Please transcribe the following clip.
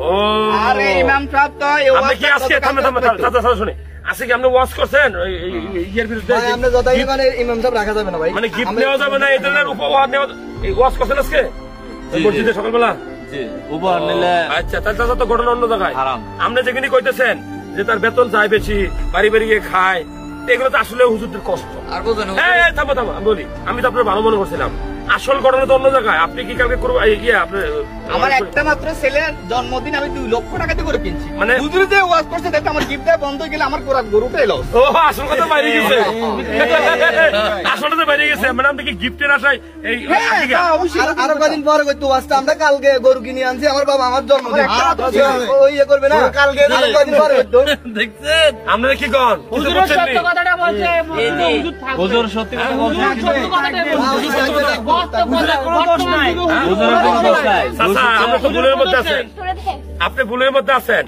ও আরে ইমাম সাহেব তো এই আপনি কি আজকে থামে শুনে আজকে কি আপনি ওয়াজ করছেন ইয়ের বিরুদ্ধে? আমরা যতই মানে ইমাম সাহেব রাখা যাবে না ভাই, মানে গিফট নেওয়া যাবে না, এই ধরনের উপহার নেওয়া, এই ওয়াজ করছেন আজকে মসজিদে সকালবেলা? উপহার নিলে আচ্ছা, তাহলে তো ঘটনা অন্য জায়গায়। আপনি যেখানে কইতেছেন যে তার বেতন যায় বেশি, বাড়ি বাড়ি গিয়ে খায়, এগুলো তো আসলে হুজুরদের কষ্ট। আর বুঝুন থামো আমি বলি, আমি তো আপনার ভালো মনে করছিলাম, আসল ঘটনা তো অন্য জায়গায়। আপনি কি কালকে করবো আমার একটা মাত্র ছেলের জন্মদিন আমি 2 লক্ষ টাকা দিয়ে করে কিনছি, মানে হুজুর যে ওয়াজ করছে দেখতে আমার গিফট দেওয়া বন্ধ হয়ে গেলে আমার গরুটা এলো। ও আসল কথা বাইরে গেছে, আসলটা বাইরে গেছে। মানে আপনি কি গিফটের আশায় এই আরো কদিন পরে করতে ওয়াজটা আমরা কালকে গরু কিনে আনছি, আমার বাবা আমার জন্মদিন ওই ইয়ে করবে না, কালকে কদিন পরে করতো। দেখছেন আপনারা কি কন? হুজুর সত্য কথাটা বলছে, হুজুর সত্যি কথা বলছে, সত্য কথাটাই বলছে। কোনো দোষ নাই, হুজুরের কোনো দোষ নাই। চাচা, আপনি তো ভুলের মধ্যে আছেন, আপনি ভুলের মধ্যে আছেন।